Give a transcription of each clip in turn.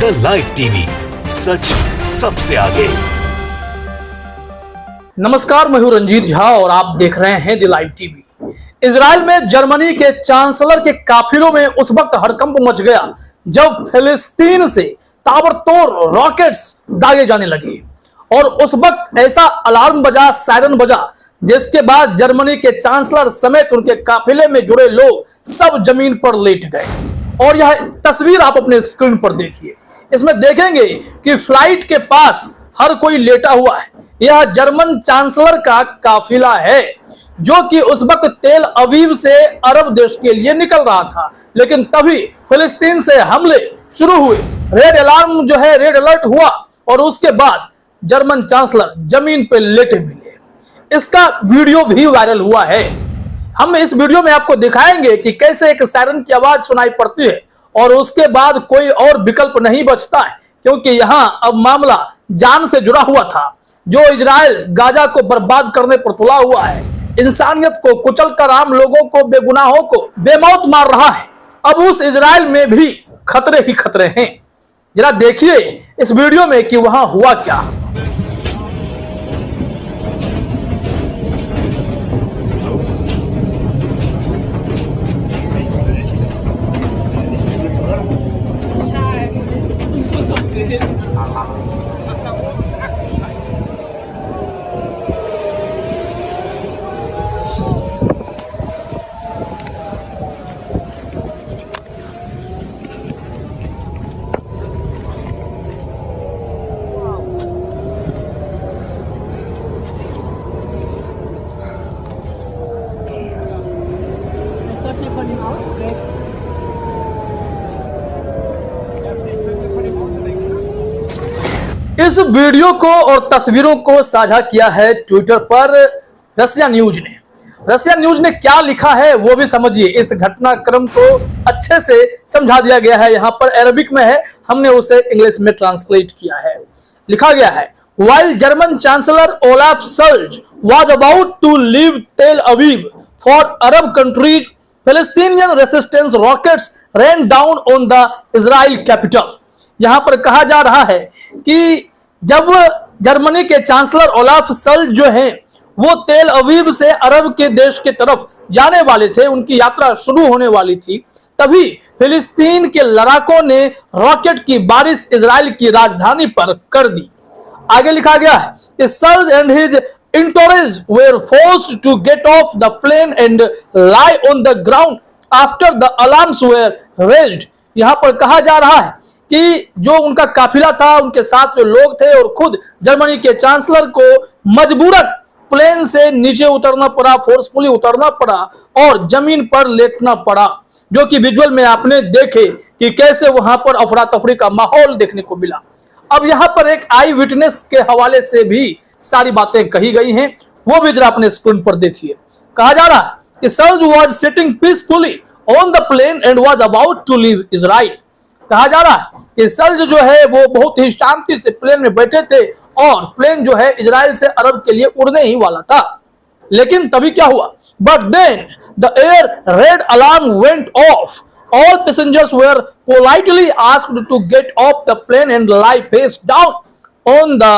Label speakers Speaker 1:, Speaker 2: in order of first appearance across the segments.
Speaker 1: The live TV, सच सबसे आगे।
Speaker 2: नमस्कार, मैं हूं रंजीत झा और आप देख रहे हैं द लाइव टीवी। इजराइल में जर्मनी के चांसलर के काफिलों में उस वक्त हड़कंप मच गया जब फिलिस्तीन से ताबड़तोड़ रॉकेट्स दागे जाने लगे और उस वक्त ऐसा अलार्म बजा, सायरन बजा, जिसके बाद जर्मनी के चांसलर समेत उनके काफिले में जुड़े लोग सब जमीन पर लेट गए। और यह तस्वीर आप अपने स्क्रीन पर देखिए। इसमें देखेंगे कि फ्लाइट के पास हर कोई लेटा हुआ है। यह जर्मन चांसलर का काफिला है जो कि उस वक्त तेल अवीव से अरब देश के लिए निकल रहा था, लेकिन तभी फिलिस्तीन से हमले शुरू हुए। रेड अलार्म जो है, रेड अलर्ट हुआ और उसके बाद जर्मन चांसलर जमीन पर लेटे मिले। इसका वीडियो भी वायरल हुआ है। हम इस वीडियो में आपको दिखाएंगे कि कैसे एक सायरन की आवाज सुनाई पड़ती है और उसके बाद कोई और विकल्प नहीं बचता है, क्योंकि यहां अब मामला जान से जुड़ा हुआ था। जो इजराइल गाजा को बर्बाद करने पर तुला हुआ है, इंसानियत को कुचलकर आम लोगों को, बेगुनाहों को बेमौत मार रहा है, अब उस इजराइल में भी खतरे ही खतरे हैं। जरा देखिए इस वीडियो में कि वहां हुआ क्या। इस वीडियो को और तस्वीरों को साझा किया है ट्विटर पर रसिया न्यूज ने। रसिया न्यूज ने क्या लिखा है वो भी समझिए। इस घटनाक्रम को अच्छे से समझा दिया गया है। यहाँ पर अरबिक में है, हमने उसे इंग्लिश में ट्रांसलेट किया है। लिखा गया है, while German Chancellor Olaf Scholz was about to leave Tel Aviv for Arab countries, Palestinian resistance rockets rained down on the Israel capital। यहां पर कहा जा रहा है कि जब जर्मनी के चांसलर ओलाफ शोल्ज जो हैं वो तेल अवीव से अरब के देश के तरफ जाने वाले थे, उनकी यात्रा शुरू होने वाली थी, तभी फिलिस्तीन के लड़ाकों ने रॉकेट की बारिश इजराइल की राजधानी पर कर दी। आगे लिखा गया है कि Scholz and his entourage were forced to get off the plane and lie on the ground after the alarms were raised। यहां पर कहा जा रहा है कि जो उनका काफिला था, उनके साथ जो लोग थे और खुद जर्मनी के चांसलर को मजबूरन प्लेन से नीचे उतरना पड़ा, फोर्सफुली उतरना पड़ा और जमीन पर लेटना पड़ा, जो कि विजुअल में आपने देखे कि कैसे वहां पर अफरा तफरी का माहौल देखने को मिला। अब यहाँ पर एक आई विटनेस के हवाले से भी सारी बातें कही गई हैं, वो भी जरा अपने स्क्रीन पर देखिए। कहा जा रहा है कि Scholz was sitting peacefully on the plane and was about to leave Israel. कहा जा रहा है कि शोल्ज जो है वो बहुत ही शांति से प्लेन में बैठे थे और प्लेन जो है इजराइल से अरब के लिए उड़ने ही वाला था, लेकिन तभी क्या हुआ, but then the air raid alarm went off. All passengers were politely asked to get off the plane and lie face down on the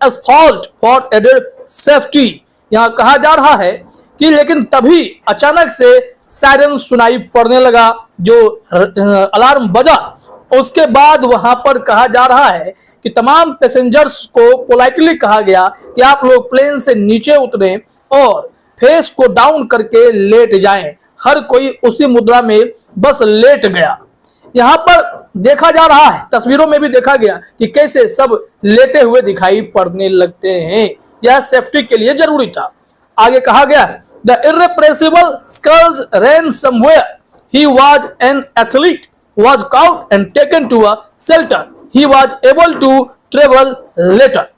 Speaker 2: asphalt for added safety। यहाँ कहा जा रहा है कि लेकिन तभी अचानक से सायरन सुनाई पड़ने लगा, जो अलार्म बजा। उसके बाद वहां पर कहा जा रहा है कि तमाम पैसेंजर्स को पोलाइटली कहा गया कि आप लोग प्लेन से नीचे उतरें और फेस को डाउन करके लेट जाएं। हर कोई उसी मुद्रा में बस लेट गया। यहां पर देखा जा रहा है, तस्वीरों में भी देखा गया कि कैसे सब लेटे हुए दिखाई पड़ने लगते हैं। यह सेफ्टी के लिए जरूरी था। आगे कहा गया, the irrepressible skulls ran somewhere, he was an athlete, was caught and taken to a shelter, he was able to travel later।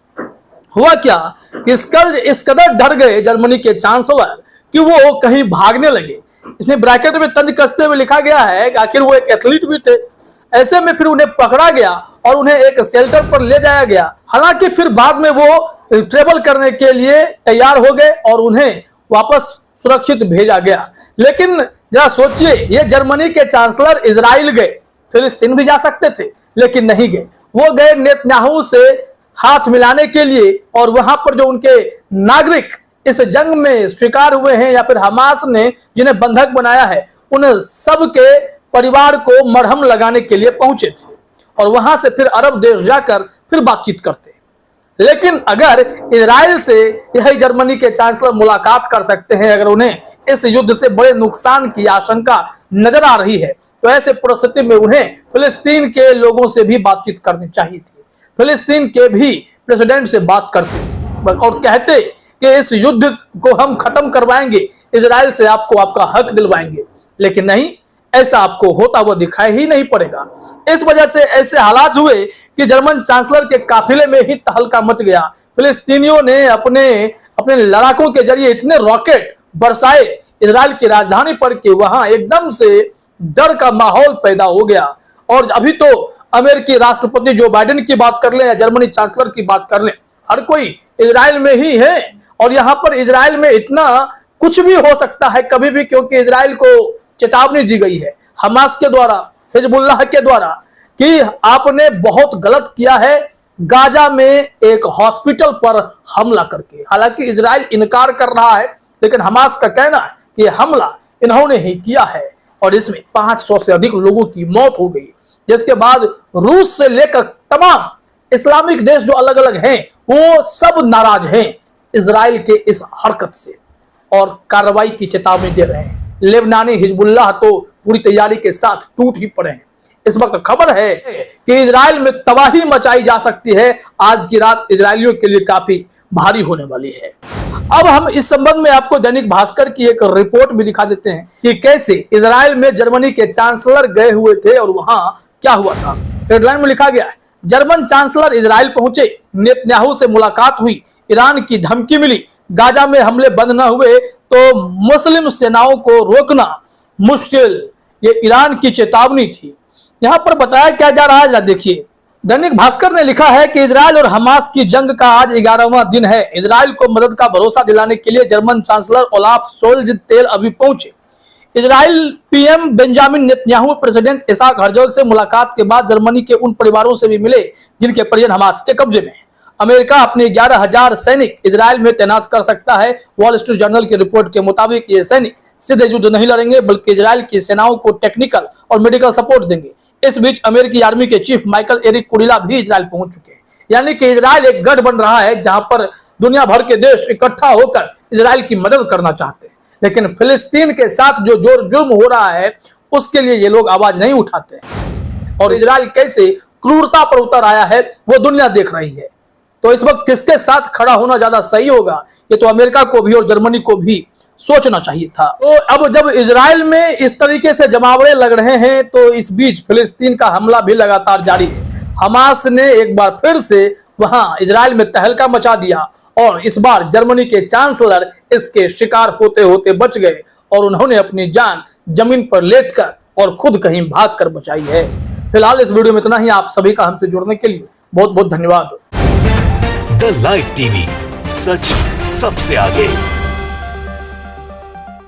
Speaker 2: हुआ क्या कि स्कल्स इस कदर डर गए जर्मनी के चांसलर कि वो कहीं भागने लगे। इसमें ब्रैकेट में तंज कसते हुए लिखा गया है कि आखिर वो एक एथलीट भी थे। ऐसे में फिर उन्हें पकड़ा गया और उन्हें एक शेल्टर पर ले जाया गया। हालांकि फिर बाद में वो ट्रेवल करने के लिए तैयार हो गए और उन्हें वापस सुरक्षित भेजा गया। लेकिन जरा सोचिए, ये जर्मनी के चांसलर इजराइल गए फिलिस्तीन भी जा सकते थे, लेकिन नहीं गए। वो गए नेतन्याहू से हाथ मिलाने के लिए, और वहां पर जो उनके नागरिक इस जंग में शिकार हुए हैं या फिर हमास ने जिन्हें बंधक बनाया है, उन सब के परिवार को मरहम लगाने के लिए पहुंचे थे, और वहां से फिर अरब देश जाकर फिर बातचीत करते। लेकिन अगर इजराइल से यही जर्मनी के चांसलर मुलाकात कर सकते हैं, अगर उन्हें इस युद्ध से बड़े नुकसान की आशंका नजर आ रही है, तो ऐसे परिस्थिति में उन्हें फिलिस्तीन के लोगों से भी बातचीत करनी चाहिए थी। फिलिस्तीन के भी प्रेसिडेंट से बात करते और कहते कि इस युद्ध को हम खत्म करवाएंगे, इजराइल से आपको आपका हक दिलवाएंगे। लेकिन नहीं, ऐसा आपको होता हुआ दिखाई ही नहीं पड़ेगा। इस वजह से ऐसे हालात हुए कि जर्मन चांसलर के काफिले में ही तहलका मच गया। फिलिस्तीनियों ने अपने लड़ाकों के जरिए इतने रॉकेट बरसाए इजराइल की राजधानी पर कि वहां एकदम से डर का माहौल पैदा हो गया। और अभी तो अमेरिकी राष्ट्रपति जो बाइडेन की बात कर ले या जर्मनी चांसलर की बात कर ले, हर कोई इजराइल में ही है। और यहां पर इजराइल में इतना कुछ भी हो सकता है कभी भी, क्योंकि इजराइल को चेतावनी दी गई है हमास के द्वारा, हिजबुल्लाह के द्वारा, कि आपने बहुत गलत किया है गाजा में एक हॉस्पिटल पर हमला करके। हालांकि इजराइल इनकार कर रहा है, लेकिन हमास का कहना है कि हमला इन्होंने ही किया है, और इसमें 500 से अधिक लोगों की मौत हो गई। जिसके बाद रूस से लेकर तमाम इस्लामिक देश जो अलग अलग हैं, वो सब नाराज हैं इजराइल के इस हरकत से, और कार्रवाई की चेतावनी दे रहे हैं। लेबनानी हिजबुल्लाह तो पूरी तैयारी के साथ टूट ही पड़े हैं। इस वक्त खबर है कि इजराइल में तबाही मचाई जा सकती है। आज की रात इजरायलियों के लिए काफी भारी होने वाली है। अब हम इस संबंध में आपको दैनिक भास्कर की एक रिपोर्ट भी दिखा देते हैं कि कैसे इजराइल में जर्मनी के चांसलर गए हुए थे और वहां क्या हुआ था। हेडलाइन में लिखा गया है, जर्मन चांसलर इजराइल पहुंचे, नेतन्याहू से मुलाकात हुई, ईरान की धमकी मिली, गाजा में हमले बंद न हुए तो मुस्लिम सेनाओं को रोकना मुश्किल, ये ईरान की चेतावनी थी। यहां पर बताया क्या जा रहा है, देखिए। दैनिक भास्कर ने लिखा है कि इजराइल और हमास की जंग का आज 11वां दिन है। इजराइल को मदद का भरोसा दिलाने के लिए German chancellor Olaf Scholz Tel Aviv पहुंचे। Israel PM Benjamin Netanyahu president Isaac Herzog से मुलाकात के बाद जर्मनी के उन परिवारों से भी मिले जिनके परिजन हमास के कब्जे में हैं। अमेरिका अपने 11,000 सैनिक इजराइल में तैनात कर सकता है। वॉल स्ट्रीट जर्नल की रिपोर्ट के मुताबिक ये सैनिक सीधे युद्ध नहीं लड़ेंगे, बल्कि इजराइल की सेनाओं को टेक्निकल और मेडिकल सपोर्ट देंगे। इस बीच अमेरिकी आर्मी के चीफ माइकल एरिक कुरिला भी इजराइल पहुंच चुके हैं। यानी कि इजराइल एक गढ़ बन रहा है जहां पर दुनिया भर के देश इकट्ठा होकर इजराइल की मदद करना चाहते हैं। लेकिन फिलिस्तीन के साथ जो जोर जुर्म हो रहा है उसके लिए ये लोग आवाज नहीं उठाते, और इजराइल कैसे क्रूरता पर उतर आया है वो दुनिया देख रही है। तो इस वक्त किसके साथ खड़ा होना ज्यादा सही होगा, ये तो अमेरिका को भी और जर्मनी को भी सोचना चाहिए था। तो अब जब इजराइल में इस तरीके से जमावड़े लग रहे हैं, तो इस बीच फिलिस्तीन का हमला भी लगातार जारी है। हमास ने एक बार फिर से वहां इजराइल में तहलका मचा दिया, और इस बार जर्मनी के चांसलर इसके शिकार होते होते बच गए, और उन्होंने अपनी जान जमीन पर लेटकर और खुद कहीं भागकर बचाई है। फिलहाल इस वीडियो में इतना ही। आप सभी का हमसे जुड़ने के लिए बहुत बहुत धन्यवाद।
Speaker 1: द लाइव टीवी, सच सबसे आगे।